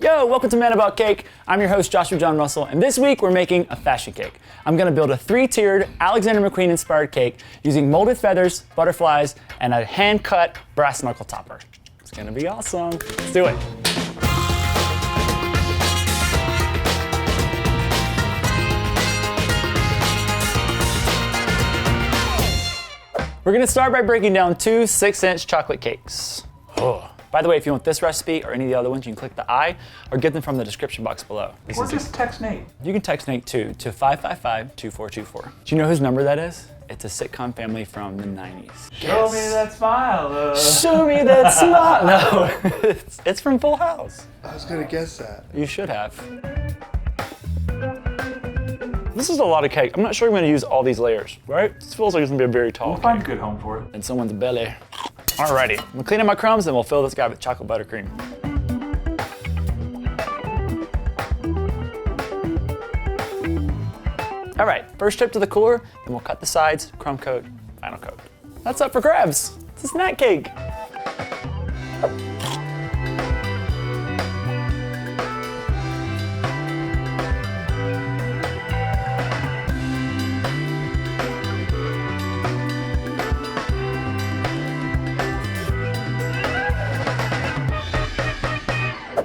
Yo, welcome to Man About Cake. I'm your host, Joshua John Russell, and this week we're making a fashion cake. I'm gonna build a 3-tiered Alexander McQueen inspired cake using molded feathers, butterflies, and a hand-cut brass knuckle topper. It's gonna be awesome. Let's do it. We're gonna start by breaking down 2 6-inch chocolate cakes. Oh. By the way, if you want this recipe or any of the other ones, you can click the I or get them from the description box below. Or just text Nate. You can text Nate too to 555-2424. Do you know whose number that is? It's a sitcom family from the 90s. Show me that smile. Show me that smile. No, it's from Full House. I was gonna guess that. You should have. This is a lot of cake. I'm not sure I'm gonna use all these layers, right? This feels like it's gonna be a very tall We'll find a good home for it. in someone's belly. Alrighty, I'm gonna clean up my crumbs and we'll fill this guy with chocolate buttercream. All right, first trip to the cooler, then we'll cut the sides, crumb coat, final coat. That's up for grabs. It's a snack cake.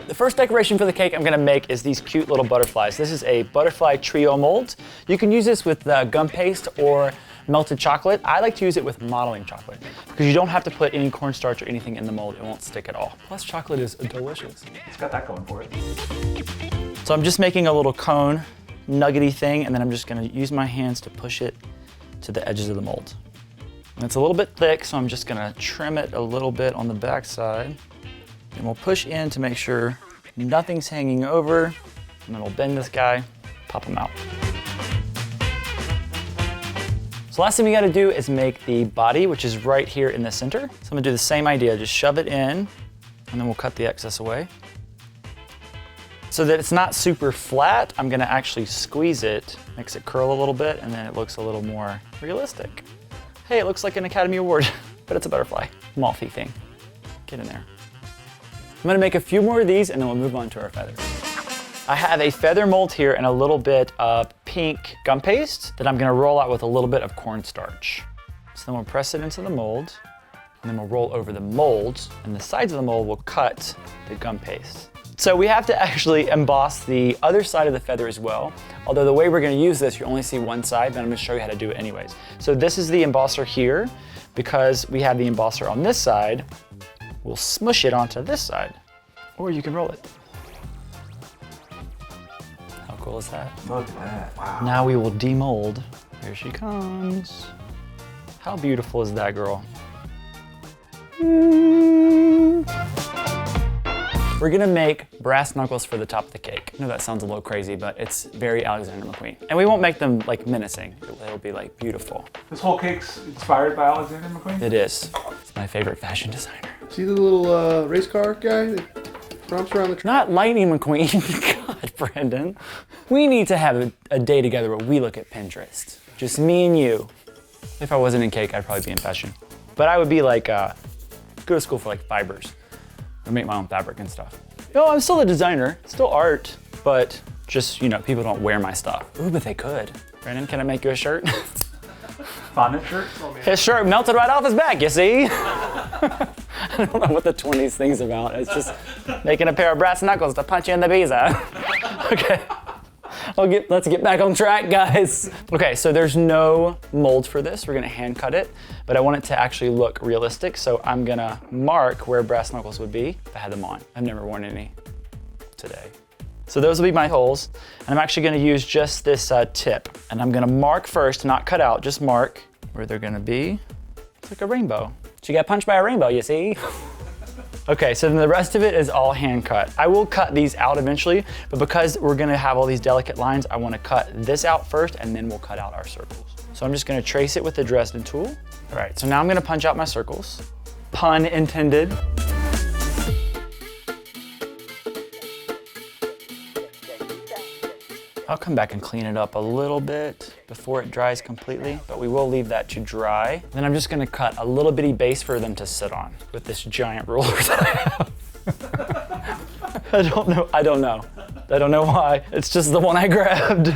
The first decoration for the cake I'm gonna make is these cute little butterflies. This is a butterfly trio mold. You can use this with gum paste or melted chocolate. I like to use it with modeling chocolate because you don't have to put any cornstarch or anything in the mold. It won't stick at all. Plus chocolate is delicious. It's got that going for it. So I'm just making a little cone, nuggety thing, and then I'm just gonna use my hands to push it to the edges of the mold. And it's a little bit thick, so I'm just gonna trim it a little bit on the back side. And we'll push in to make sure nothing's hanging over, and then we'll bend this guy, pop him out. So last thing we gotta do is make the body, which is right here in the center. So I'm gonna do the same idea, just shove it in, and then we'll cut the excess away. So that it's not super flat, I'm gonna actually squeeze it, makes it curl a little bit, and then it looks a little more realistic. Hey, it looks like an Academy Award, but it's a butterfly, mothy thing. Get in there. I'm gonna make a few more of these and then we'll move on to our feathers. I have a feather mold here and a little bit of pink gum paste that I'm gonna roll out with a little bit of cornstarch. So then we'll press it into the mold and then we'll roll over the mold and the sides of the mold will cut the gum paste. So we have to actually emboss the other side of the feather as well. Although the way we're gonna use this, you only see one side, but I'm gonna show you how to do it anyways. So this is the embosser here. Because we have the embosser on this side, we'll smush it onto this side, or you can roll it. How cool is that? Look at that. Wow. Now we will demold. Here she comes. How beautiful is that girl? We're gonna make brass knuckles for the top of the cake. I know that sounds a little crazy, but it's very Alexander McQueen. And we won't make them like menacing. It'll be like beautiful. This whole cake's inspired by Alexander McQueen? It is. It's my favorite fashion designer. See the little race car guy that romps around the track? Not Lightning McQueen. God, Brandon. We need to have a day together where we look at Pinterest. Just me and you. If I wasn't in cake, I'd probably be in fashion. But I would be like, go to school for like fibers. I make my own fabric and stuff. No, I'm still a designer, still art, but just, you know, people don't wear my stuff. Ooh, but they could. Brandon, can I make you a shirt? Fondant shirt? His shirt melted right off his back, you see? I don't know what the 20s thing's about. It's just making a pair of brass knuckles to punch you in the visa. Okay. Let's get back on track, guys. Okay, so there's no mold for this. We're gonna hand cut it, but I want it to actually look realistic, so I'm gonna mark where brass knuckles would be if I had them on. I've never worn any today. So those will be my holes, and I'm actually gonna use just this tip, and I'm gonna mark first, not cut out, just mark where they're gonna be. It's like a rainbow. She got punched by a rainbow, you see? Okay, so then the rest of it is all hand cut. I will cut these out eventually, but because we're gonna have all these delicate lines, I wanna cut this out first and then we'll cut out our circles. So I'm just gonna trace it with the Dresden tool. All right, so now I'm gonna punch out my circles. Pun intended. I'll come back and clean it up a little bit before it dries completely, but we will leave that to dry. Then I'm just gonna cut a little bitty base for them to sit on with this giant ruler that I have. I don't know. I don't know why. It's just the one I grabbed.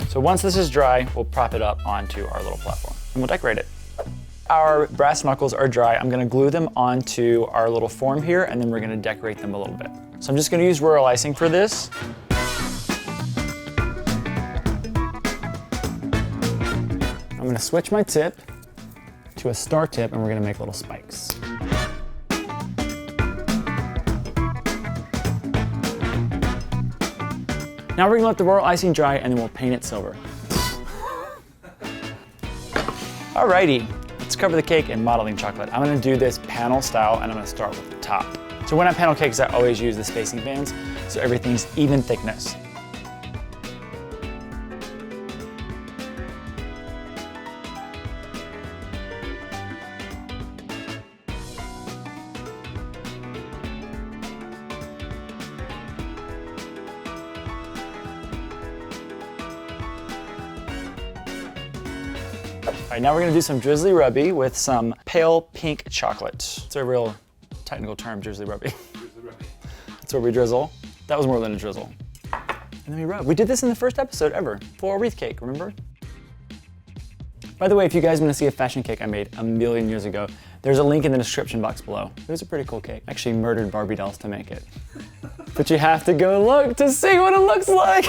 So once this is dry, we'll prop it up onto our little platform and we'll decorate it. Our brass knuckles are dry. I'm gonna glue them onto our little form here and then we're gonna decorate them a little bit. So I'm just gonna use royal icing for this. I'm gonna switch my tip to a star tip and we're gonna make little spikes. Now we're gonna let the royal icing dry and then we'll paint it silver. Alrighty, let's cover the cake in modeling chocolate. I'm gonna do this panel style and I'm gonna start with the top. So when I panel cakes, I always use the spacing bands so everything's even thickness. All right, now we're gonna do some drizzly rubby with some pale pink chocolate. It's a real technical term, drizzly rubby. That's where we drizzle. That was more than a drizzle. And then we rub. We did this in the first episode ever for a wreath cake, remember? By the way, if you guys want to see a fashion cake I made a million years ago, there's a link in the description box below. It was a pretty cool cake. I actually murdered Barbie dolls to make it. But you have to go look to see what it looks like.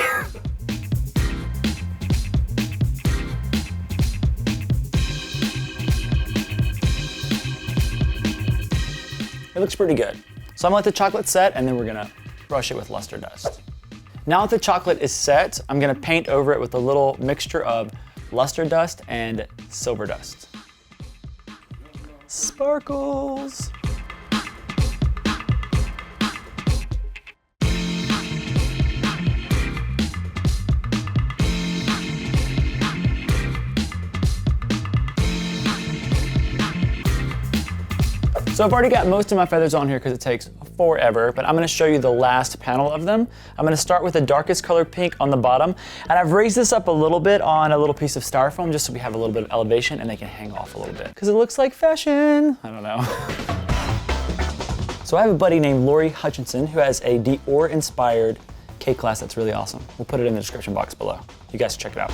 It looks pretty good. So I'm gonna let the chocolate set and then we're gonna brush it with luster dust. Now that the chocolate is set, I'm gonna paint over it with a little mixture of luster dust and silver dust. Sparkles. So I've already got most of my feathers on here because it takes forever, but I'm gonna show you the last panel of them. I'm gonna start with the darkest color pink on the bottom, and I've raised this up a little bit on a little piece of styrofoam just so we have a little bit of elevation and they can hang off a little bit. Because it looks like fashion. I don't know. So I have a buddy named Lori Hutchinson who has a Dior-inspired cake class that's really awesome. We'll put it in the description box below. You guys check it out.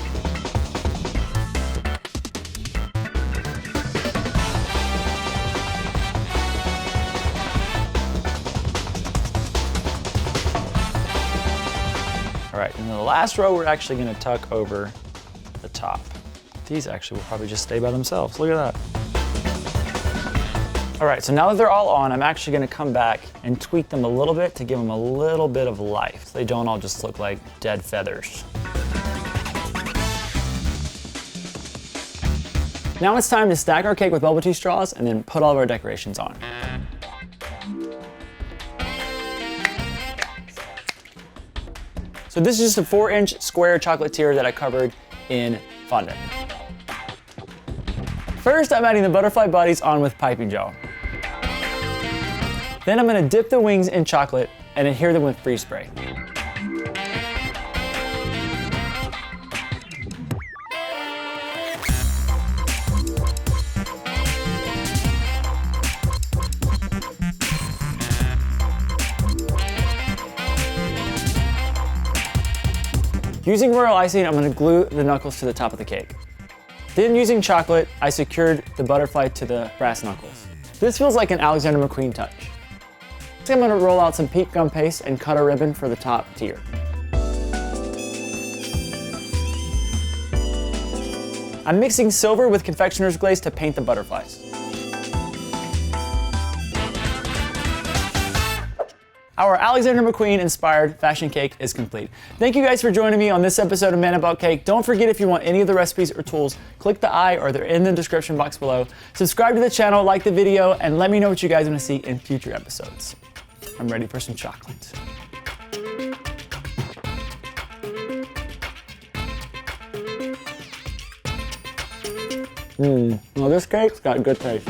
All right, and the last row we're actually gonna tuck over the top. These actually will probably just stay by themselves. Look at that. All right, so now that they're all on, I'm actually gonna come back and tweak them a little bit to give them a little bit of life so they don't all just look like dead feathers. Now it's time to stack our cake with bubble tea straws and then put all of our decorations on. So this is just a 4-inch square chocolatier that I covered in fondant. First, I'm adding the butterfly bodies on with piping gel. Then I'm gonna dip the wings in chocolate and adhere them with freeze spray. Using royal icing, I'm gonna glue the knuckles to the top of the cake. Then using chocolate, I secured the butterfly to the brass knuckles. This feels like an Alexander McQueen touch. Next, I'm gonna roll out some pink gum paste and cut a ribbon for the top tier. I'm mixing silver with confectioner's glaze to paint the butterflies. Our Alexander McQueen inspired fashion cake is complete. Thank you guys for joining me on this episode of Man About Cake. Don't forget, if you want any of the recipes or tools, click the I or they're in the description box below. Subscribe to the channel, like the video, and let me know what you guys want to see in future episodes. I'm ready for some chocolate. Well, this cake's got good taste.